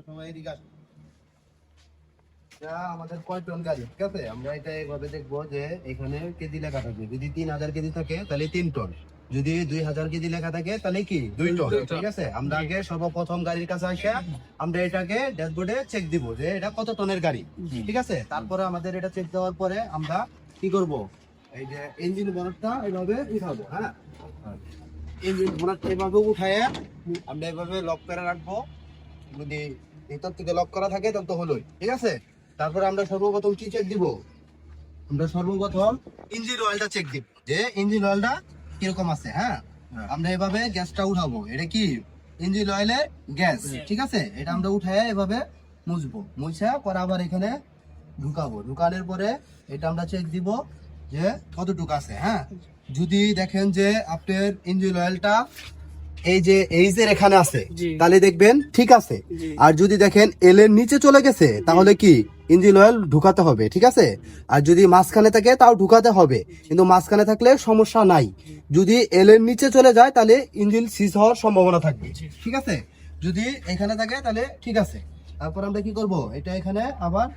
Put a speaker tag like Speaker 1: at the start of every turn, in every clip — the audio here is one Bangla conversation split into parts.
Speaker 1: সবাই এদিকে আসুন। এটা আমাদের কয় টন গাড়ি, ঠিক আছে? আমরা এটা এইভাবে দেখবো যে এখানে কেজি লেখা থাকবে। যদি 3000 কেজি থাকে তাহলে 3 টন, যদি 2000 কেজি লেখা থাকে তাহলে কি 2 টন, ঠিক আছে? আমরা আগে সর্বপ্রথম গাড়ির কাছে আসে আমরা এটাকে ড্যাশবোর্ডে চেক দিব যে এটা কত টনের গাড়ি, ঠিক আছে? তারপরে আমাদের এটা চেক দেওয়ার পরে আমরা কি করব, এই যে ইঞ্জিন বনটটা এইভাবে উঠাবো। হ্যাঁ, ইঞ্জিন বনটটা এইভাবে উঠায় আমরা এইভাবে লক করে রাখবো। যদি ভিতর থেকে লক করা থাকে তখন তো হলোই, ঠিক আছে? তারপরে আমরা সর্বপ্রথম কি চেক দিব, আমরা সর্বপ্রথম ইঞ্জিন অয়েলটা চেক দিব যে ইঞ্জিন অয়েলটা কিরকম আছে। হ্যাঁ, আমরা এভাবে গ্যাসটা উঠাবো। এটা কি ইঞ্জিন অয়েলের গ্যাস, ঠিক আছে? এটা আমরা উঠায় এভাবে মুছবো, মুছা পরে আবার এখানে ঢুকাবো। ঢুকানোর পরে এটা আমরা চেক দিব যে কতটুকু আছে। হ্যাঁ, যদি দেখেন যে আপনার ইঞ্জিন অয়েলটা এই যে এখানে আছে তাহলে দেখবেন ঠিক আছে। আর যদি দেখেন এল এর নিচে চলে গেছে তাহলে কি ইঞ্জিন অয়েল ঢুকাতে হবে, ঠিক আছে? আর যদি মাঝখানে থাকে তাও ঢুকাতে হবে, কিন্তু মাঝখানে থাকলে সমস্যা নাই। যদি এল এর নিচে চলে যায় তাহলে ইঞ্জিন সিজ হওয়ার সম্ভাবনা থাকবে, ঠিক আছে? যদি এখানে থাকে তাহলে ঠিক আছে। তারপর আমরা কি করব, এটা এখানে আবার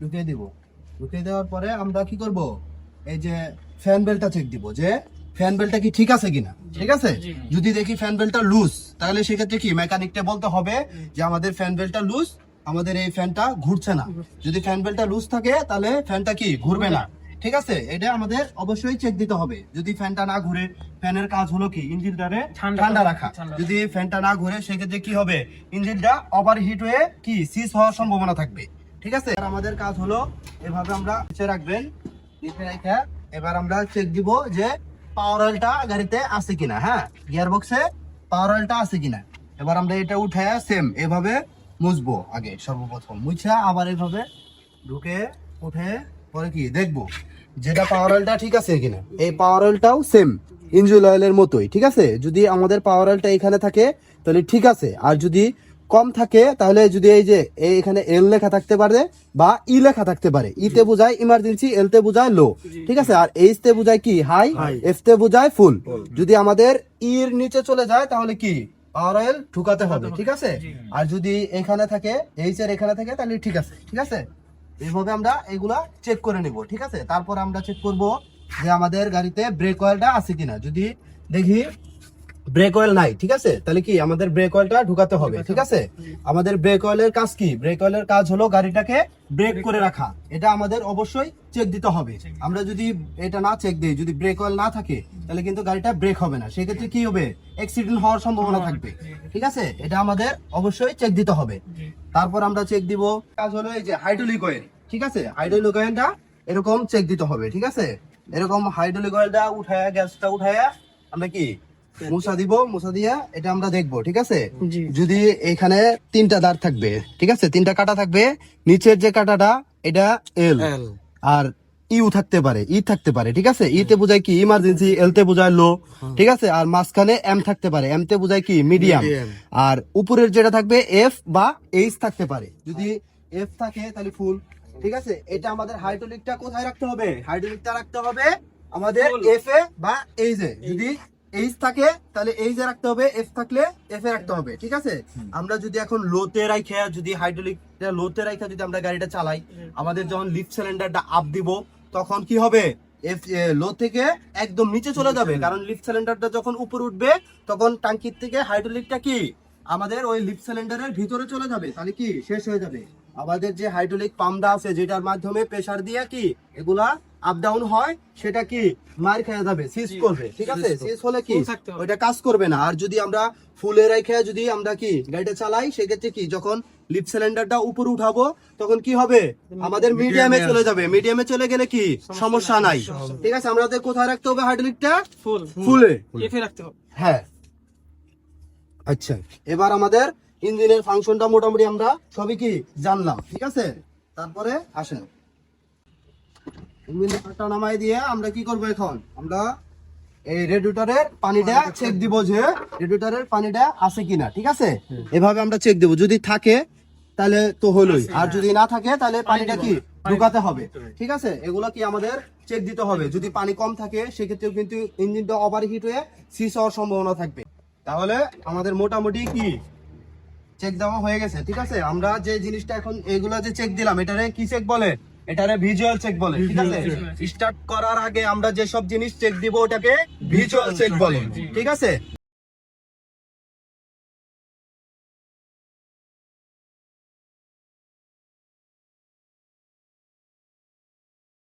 Speaker 1: ঢুকিয়ে দিব। ঢুকিয়ে দেওয়ার পরে আমরা কি করব, এই যে ফ্যান বেল্টটা চেক দিব যে ফ্যান বেল্টটা কি ঠিক আছে কিনা, ঠিক আছে? যদি দেখি ফ্যান বেল্টটা লুজ তাহলে সেক্ষেত্রে কি মেকানিককে বলতে হবে যে আমাদের ফ্যান বেল্টটা লুজ, আমাদের এই ফ্যানটা ঘুরছে না। যদি ফ্যান বেল্টটা লুজ থাকে তাহলে ফ্যানটা কি ঘুরবে না, ঠিক আছে? এটা আমাদের অবশ্যই চেক দিতে হবে। যদি ফ্যানটা না ঘুরে, ফ্যানের কাজ হলো কি ইঞ্জিনটারে ঠান্ডা রাখা। যদি ফ্যানটা না ঘুরে সেক্ষেত্রে কি হবে, ইঞ্জিনটা ওভারহিট হয়ে কি সিজ হওয়ার সম্ভাবনা থাকবে, ঠিক আছে? আর আমাদের কাজ হলো এভাবে আমরা নিচে রাখবেন, নিচে রেখে এবার আমরা চেক দিব যে পাওয়ার অয়েলটা গাড়িতে আছে কিনা। হ্যাঁ, গিয়ার বক্সে পাওয়ার অয়েলটা আছে কিনা। এবার আমরা এটা উঠে সেম এভাবে মুছবো। আগে সর্বপ্রথম মুছা আবার এভাবে ঢুকে উঠে পরে কি দেখবো যেটা পাওয়ার অয়েলটা ঠিক আছে কিনা। এই পাওয়ার অয়েলটাও সেম ইঞ্জিন অয়েলের মতোই, ঠিক আছে? যদি আমাদের পাওয়ার অয়েলটা এখানে থাকে তাহলে ঠিক আছে। আর যদি কম থাকে তাহলে যদি এই যে এখানে এল লেখা থাকতে পারে বা ই লেখা থাকতে পারে। ই তে বোঝায় ইমার্জেন্সি, এল তে বোঝায় লো, ঠিক আছে? আর এইচ তে বোঝায় কি হাই, এফ তে বোঝায় ফুল। যদি আমাদের ই এর নিচে চলে যায় তাহলে কি পাওয়ার অয়েল ঢুকাতে হবে, ঠিক আছে? আর যদি এখানে থাকে এইচ এর এখানে থাকে তাহলে ঠিক আছে, ঠিক আছে? এইভাবে আমরা এগুলা চেক করে নিব, ঠিক আছে? তারপর আমরা চেক করব যে আমাদের গাড়িতে ব্রেক অয়েলটা আছে কিনা। যদি দেখি ব্রেক অয়েল নাই, ঠিক আছে, তাহলে কি আমাদের ব্রেক অয়েলটা ঢুকাতে হবে, ঠিক আছে? আমাদের ব্রেক অয়েলের কাজ কি, ব্রেক অয়েলের কাজ হলো গাড়িটাকে ব্রেক করে রাখা। এটা আমাদের অবশ্যই চেক দিতে হবে। আমরা যদি এটা না চেক দিই, যদি ব্রেক অয়েল না থাকে তাহলে কিন্তু গাড়িটা ব্রেক হবে না। সেক্ষেত্রে কি হবে, অ্যাক্সিডেন্ট হওয়ার সম্ভাবনা থাকবে, ঠিক আছে? এটা আমাদের অবশ্যই চেক দিতে হবে। তারপর আমরা চেক দিব কাজ হলো এই যে হাইড্রোলিক অয়েল, ঠিক আছে? হাইড্রোলিক অয়েলটা এরকম চেক দিতে হবে, ঠিক আছে? এরকম হাইড্রোলিক অয়েলটা উঠায়া গ্যাসটা উঠায়া আমরা কি মুছা দিব। মুছা দিয়ে এটা আমরা দেখবো, ঠিক আছে? যদি এখানে 3টা দাঁড় থাকবে, ঠিক আছে, 3টা কাটা থাকবে। নিচের যে কাটাটা এটা এল, আর ইউ থাকতে পারে, ই থাকতে পারে, ঠিক আছে? ই তে বোঝায় কি ইমার্জেন্সি, এল তে বোঝায় লো, ঠিক আছে? আর মাঝখানে এম থাকতে পারে, এম তে বোঝায় কি মিডিয়াম। আর উপরের যেটা থাকবে এফ বা এইচ থাকতে পারে। যদি এফ থাকে তাহলে ফুল, ঠিক আছে? এটা আমাদের হাইড্রোলিকটা কোথায় রাখতে হবে, হাইড্রোলিকটা রাখতে হবে আমাদের এফ এ বা এইচ এ। যদি এইচ থাকে তাহলে এইচ এ রাখতে হবে, এফ থাকলে এফ এ রাখতে হবে, ঠিক আছে? আমরা যদি এখন লোতে রাখে, যদি হাইড্রোলিকটা লোতে রাখে যদি আমরা গাড়িটা চালাই, আমাদের যখন লিফট সিলিন্ডারটা আপ দিব তখন কি হবে, এফ লো থেকে একদম নিচে চলে যাবে। কারণ লিফট সিলিন্ডারটা যখন উপরে উঠবে তখন ট্যাঙ্কির থেকে হাইড্রোলিকটা কি আমাদের ওই লিফট সিলিন্ডারের ভিতরে চলে যাবে, তাহলে কি শেষ হয়ে যাবে। আমাদের যে হাইড্রোলিক পাম্পটা আছে যেটার মাধ্যমে প্রেসার দিয়ে কি এগুলা আপ ডাউন হয়, সেটা কি মার খেয়ে যাবে, সিজ করবে, ঠিক আছে? সিজ হলে কি ওইটা কাজ করবে না। আর যদি আমরা ফুলে রেখে যদি আমরা কি গাড়িটা চালাই সেক্ষেত্রে কি যখন লিফট সিলিন্ডারটা উপরে উঠাবো তখন কি হবে, আমাদের মিডিয়ামে চলে যাবে। মিডিয়ামে চলে গেলে কি সমস্যা নাই, ঠিক আছে? আমাদের কোথায় রাখতে হবে হাইড্রোলিকটা, ফুলে রাখতে হবে। হ্যাঁ, আচ্ছা, এবার আমাদের ইঞ্জিনের ফাংশনটা মোটামুটি আমরা সবই কি জানলাম, ঠিক আছে? তারপরে আসেন ইঞ্জিনটা নামাই দিয়ে আমরা কি করব, এখন আমরা এই রেডিয়েটরের পানিটা চেক দিব যে রেডিয়েটরের পানিটা আছে কিনা, ঠিক আছে? এভাবে আমরা চেক দেব। যদি থাকে তাহলে তো হলোই, আর যদি না থাকে তাহলে পানিটা কি ঢুকাতে হবে, ঠিক আছে? এগুলো কি আমাদের চেক দিতে হবে। যদি পানি কম থাকে সেক্ষেত্রেও কিন্তু ইঞ্জিনটা ওভারহিট হয়ে সিজ হওয়ার সম্ভাবনা থাকবে। তাহলে আমাদের মোটামুটি কি চেক দেওয়া হয়ে গেছে, ঠিক আছে। আমরা যে জিনিসটা এখন এগুলা যে চেক দিলাম, এটারে কি চেক বলে? এটারে ভিজুয়াল চেক বলে, ঠিক আছে। স্টার্ট করার আগে আমরা যে সব জিনিস চেক দিব ওটাকে ভিজুয়াল চেক বলে, ঠিক আছে।